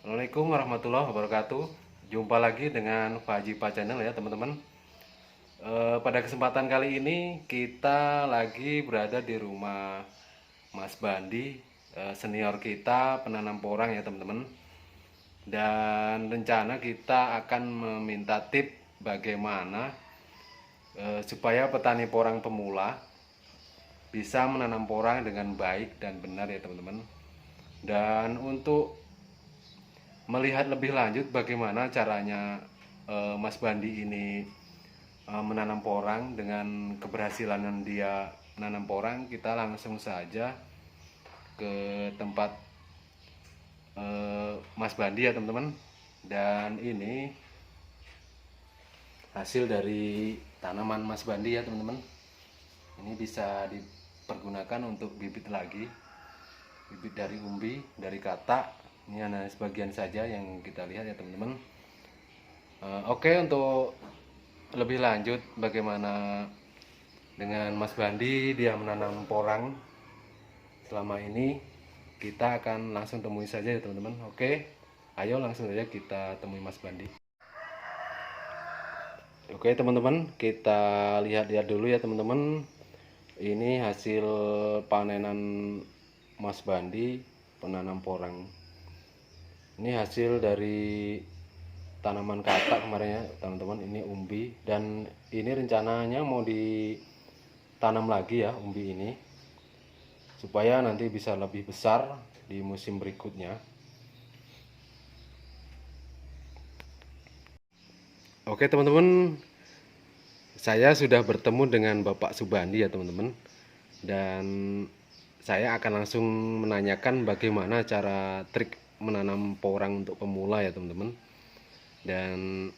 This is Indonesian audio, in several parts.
Assalamualaikum warahmatullahi wabarakatuh. Jumpa lagi dengan Pak Haji Pak Channel ya teman-teman. Pada kesempatan kali ini kita lagi berada di rumah Mas Bandi, senior kita penanam porang ya teman-teman. Dan rencana kita akan meminta tip bagaimana supaya petani porang pemula bisa menanam porang dengan baik dan benar ya teman-teman. Dan untuk melihat lebih lanjut bagaimana caranya Mas Bandi ini menanam porang dengan keberhasilan dia menanam porang, kita langsung saja ke tempat Mas Bandi ya teman-teman. Dan ini hasil dari tanaman Mas Bandi ya teman-teman. Ini bisa dipergunakan untuk bibit lagi, bibit dari umbi, dari katak. Ini hanya sebagian saja yang kita lihat ya teman-teman. Oke, untuk lebih lanjut bagaimana dengan Mas Bandi dia menanam porang selama ini, kita akan langsung temui saja ya teman-teman. Oke, ayo langsung saja kita temui Mas Bandi. Oke teman-teman, kita lihat-lihat dulu ya teman-teman. Ini hasil panenan Mas Bandi penanam porang. Ini hasil dari tanaman katak kemarin ya teman-teman. Ini umbi, dan ini rencananya mau ditanam lagi ya umbi ini, supaya nanti bisa lebih besar di musim berikutnya. Oke teman-teman, saya sudah bertemu dengan Bapak Subandi ya teman-teman, dan saya akan langsung menanyakan bagaimana cara trik menanam porang untuk pemula ya teman-teman. Dan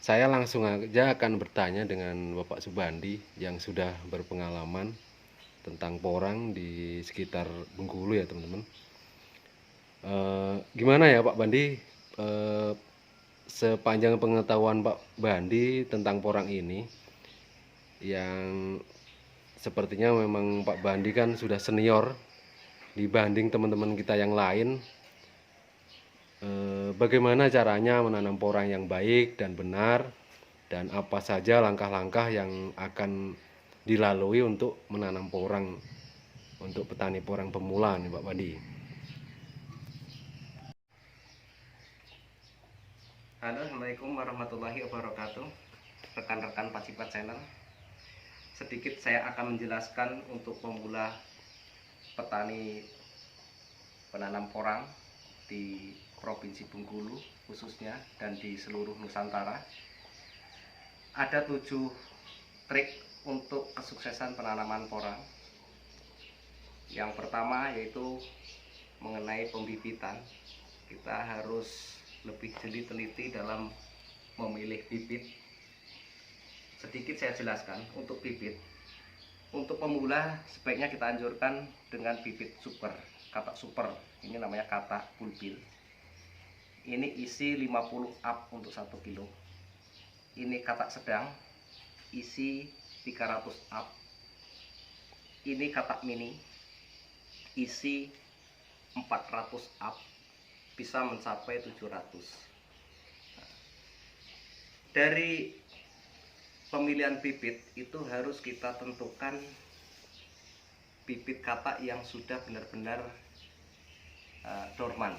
saya langsung aja akan bertanya dengan Bapak Subandi yang sudah berpengalaman tentang porang di sekitar Bengkulu ya teman-teman. Gimana ya Pak Bandi, sepanjang pengetahuan Pak Bandi tentang porang ini, yang sepertinya memang Pak Bandi kan sudah senior dibanding teman-teman kita yang lain. Bagaimana caranya menanam porang yang baik dan benar, dan apa saja langkah-langkah yang akan dilalui untuk menanam porang untuk petani porang pemula nih Pak Bandi. Halo, Assalamualaikum warahmatullahi wabarakatuh. Rekan-rekan Pasipat Channel, sedikit saya akan menjelaskan untuk pemula petani penanam porang di Provinsi Bengkulu khususnya dan di seluruh Nusantara. Ada 7 trik untuk kesuksesan penanaman porang. Yang pertama yaitu mengenai pembibitan. Kita harus lebih jeli teliti dalam memilih bibit. Sedikit saya jelaskan untuk bibit. Untuk pemula sebaiknya kita anjurkan dengan bibit super, katak super. Ini namanya katak bulbil. Ini isi 50 up untuk 1 kilo. Ini katak sedang, isi 300 up. Ini katak mini, isi 400 up, bisa mencapai 700. Dari pemilihan bibit itu harus kita tentukan bibit katak yang sudah benar-benar dorman.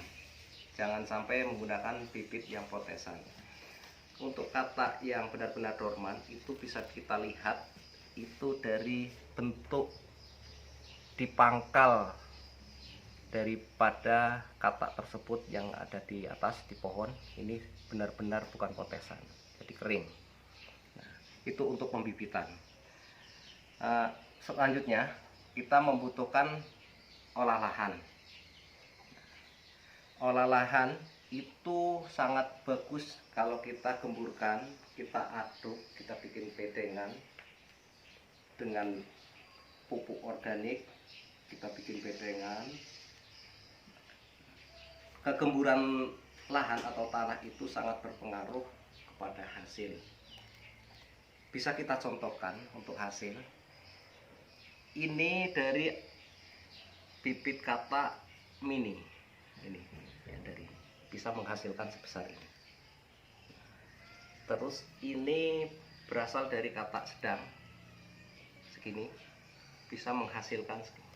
Jangan sampai menggunakan bibit yang protesan. Untuk katak yang benar-benar dorman itu bisa kita lihat itu dari bentuk di pangkal daripada katak tersebut yang ada di atas di pohon. Ini benar-benar bukan protesan, jadi kering. Nah, itu untuk pembibitan. Selanjutnya kita membutuhkan olah lahan. Olah lahan itu sangat bagus kalau kita gemburkan, kita aduk, kita bikin bedengan dengan pupuk organik, kita bikin bedengan. Kegemburan lahan atau tanah itu sangat berpengaruh kepada hasil. Bisa kita contohkan untuk hasil. Ini dari bibit katak mini. Ini ya, dari bisa menghasilkan sebesar ini. Terus ini berasal dari katak sedang segini, bisa menghasilkan segini.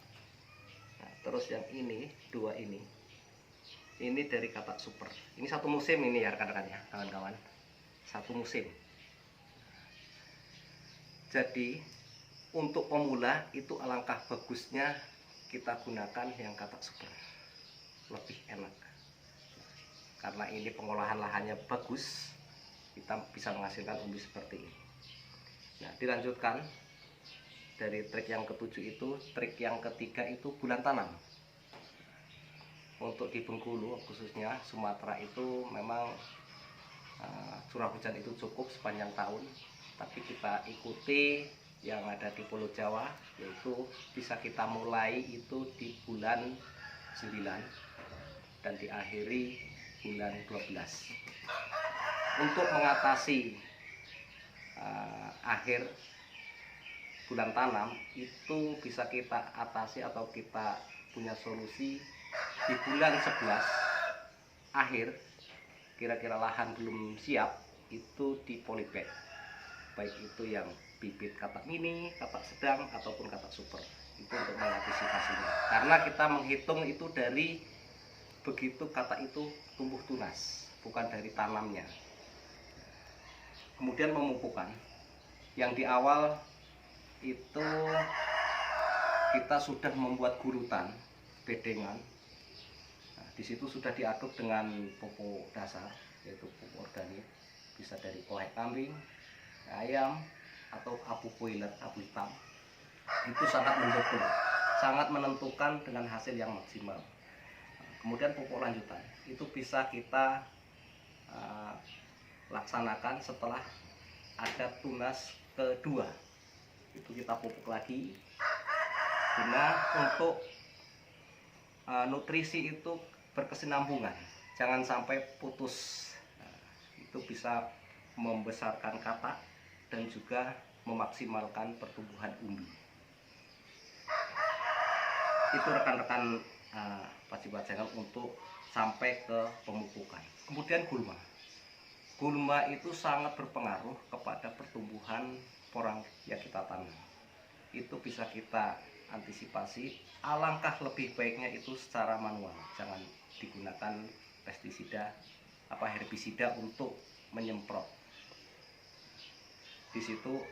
Nah, terus yang ini, dua ini dari katak super. Ini satu musim ini ya rekan-rekan ya, kawan-kawan. Satu musim. Jadi untuk pemula itu alangkah bagusnya kita gunakan yang katak super. Lebih enak. Karena ini pengolahan lahannya bagus, kita bisa menghasilkan umbi seperti ini. Nah, dilanjutkan dari trik yang ketujuh itu, trik yang ketiga itu bulan tanam. Untuk di Bengkulu khususnya Sumatera itu memang curah hujan itu cukup sepanjang tahun, tapi kita ikuti yang ada di Pulau Jawa, yaitu bisa kita mulai itu di bulan 9 dan diakhiri bulan 12. Untuk mengatasi akhir bulan tanam itu bisa kita atasi atau kita punya solusi di bulan 11 akhir, kira-kira lahan belum siap, itu di polybag, baik itu yang bibit katak mini, katak sedang ataupun katak super. Itu untuk mengantisipasinya, karena kita menghitung itu dari begitu katak itu tumbuh tunas, bukan dari tanamnya. Kemudian pemupukan yang di awal itu kita sudah membuat gurutan bedengan. Nah, di situ sudah diaduk dengan pupuk dasar, yaitu pupuk organik, bisa dari kolek kambing, ayam, atau abu boiler, abu hitam. Itu sangat mendukung, sangat menentukan dengan hasil yang maksimal. Kemudian pupuk lanjutan itu bisa kita laksanakan setelah ada tunas kedua, itu kita pupuk lagi guna untuk nutrisi itu berkesinambungan, jangan sampai putus. Itu bisa membesarkan katak dan juga memaksimalkan pertumbuhan umbi. Itu rekan-rekan Pacific Channel untuk sampai ke pemupukan. Kemudian gulma. Gulma itu sangat berpengaruh kepada pertumbuhan porang yang kita tanam. Itu bisa kita antisipasi. Alangkah lebih baiknya itu secara manual, jangan digunakan pestisida herbisida untuk menyemprot. Di situ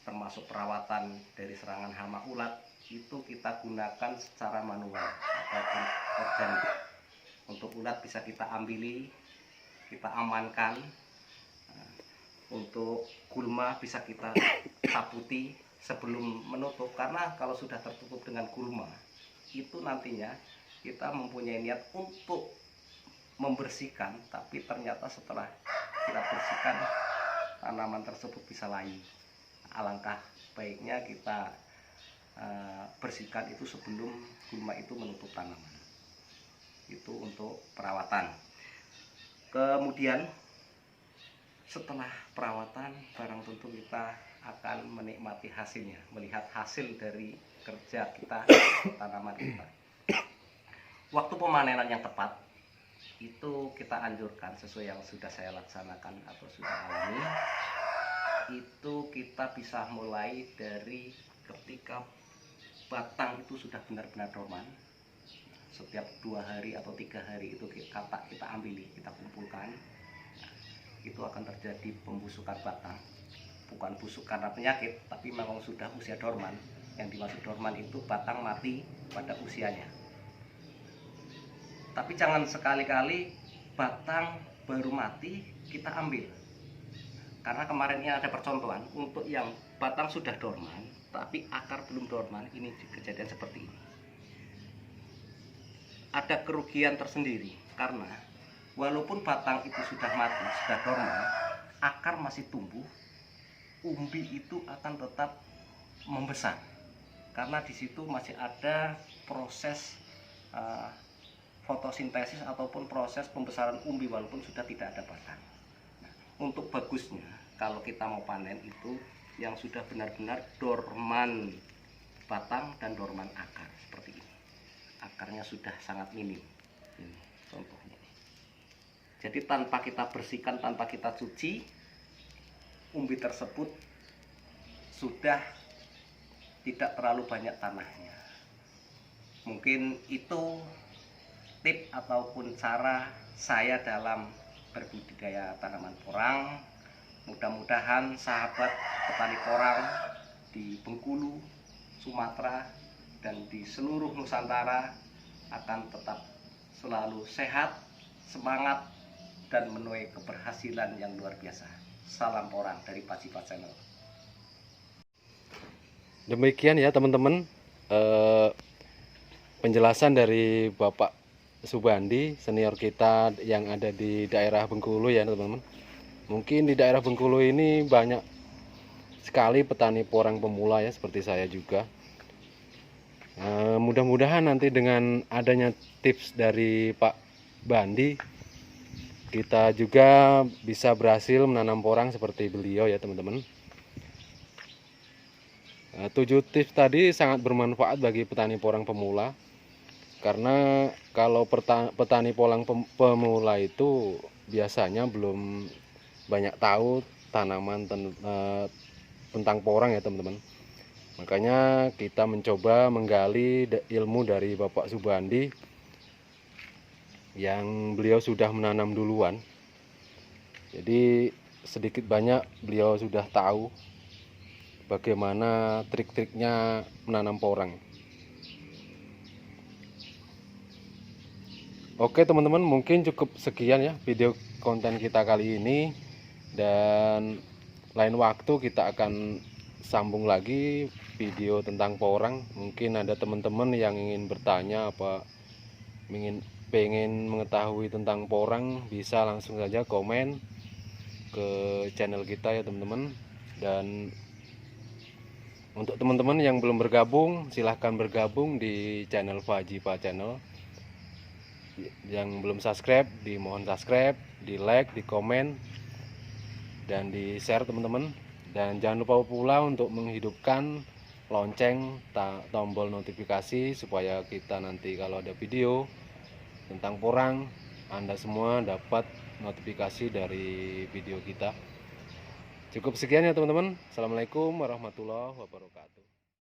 termasuk perawatan dari serangan hama ulat, itu kita gunakan secara manual ataupun organik. Untuk ulat bisa kita ambili, kita amankan. Untuk gulma bisa kita taputi sebelum menutup, karena kalau sudah tertutup dengan gulma itu nantinya kita mempunyai niat untuk membersihkan, tapi ternyata setelah kita bersihkan tanaman tersebut bisa layu. Alangkah baiknya kita bersihkan itu sebelum gulma itu menutup tanaman. Itu untuk perawatan. Kemudian setelah perawatan, barang tentu kita akan menikmati hasilnya, melihat hasil dari kerja kita, tanaman kita. Waktu pemanenan yang tepat itu kita anjurkan sesuai yang sudah saya laksanakan atau sudah alami. Itu kita bisa mulai dari ketika batang itu sudah benar-benar dorman. Setiap 2 hari atau 3 hari itu katak kita ambili, kita kumpulkan. Itu akan terjadi pembusukan batang. Bukan busuk karena penyakit, tapi memang sudah usia dorman. Yang dimaksud dorman itu batang mati pada usianya. Tapi jangan sekali-kali batang baru mati kita ambil. Karena kemarin ini ada percontohan untuk yang batang sudah dorman tapi akar belum dorman, ini kejadian seperti ini. Ada kerugian tersendiri karena walaupun batang itu sudah mati, sudah dorman, akar masih tumbuh, umbi itu akan tetap membesar. Karena di situ masih ada proses fotosintesis ataupun proses pembesaran umbi walaupun sudah tidak ada batang. Nah, untuk bagusnya kalau kita mau panen itu yang sudah benar-benar dorman batang dan dorman akar seperti ini. Akarnya sudah sangat minim. Ini contohnya. Jadi tanpa kita bersihkan, tanpa kita cuci, umbi tersebut sudah tidak terlalu banyak tanahnya. Mungkin itu tip ataupun cara saya dalam berbudidaya tanaman porang. Mudah-mudahan sahabat petani porang di Bengkulu, Sumatera, dan di seluruh Nusantara akan tetap selalu sehat, semangat, dan menuai keberhasilan yang luar biasa. Salam porang dari Pajipat Channel. Demikian ya teman-teman, penjelasan dari Bapak Subandi, senior kita yang ada di daerah Bengkulu ya teman-teman. Mungkin di daerah Bengkulu ini banyak sekali petani porang pemula ya, seperti saya juga. Mudah-mudahan nanti dengan adanya tips dari Pak Bandi, kita juga bisa berhasil menanam porang seperti beliau ya teman-teman. 7 tips tadi sangat bermanfaat bagi petani porang pemula, karena kalau petani porang pemula itu biasanya belum banyak tahu tanaman tentang porang ya teman-teman. Makanya kita mencoba menggali ilmu dari Bapak Subandi yang beliau sudah menanam duluan. Jadi sedikit banyak beliau sudah tahu bagaimana trik-triknya menanam porang. Oke teman-teman, mungkin cukup sekian ya video konten kita kali ini, dan lain waktu kita akan sambung lagi video tentang porang. Mungkin ada teman-teman yang ingin bertanya apa pengen mengetahui tentang porang, bisa langsung saja komen ke channel kita ya teman-teman. Dan untuk teman-teman yang belum bergabung, silahkan bergabung di channel Pajipat Channel. Yang belum subscribe, dimohon subscribe, di like, di komen, dan di share teman-teman. Dan jangan lupa pula untuk menghidupkan lonceng tombol notifikasi, supaya kita nanti kalau ada video tentang porang, Anda semua dapat notifikasi dari video kita. Cukup sekian ya teman-teman. Assalamualaikum warahmatullahi wabarakatuh.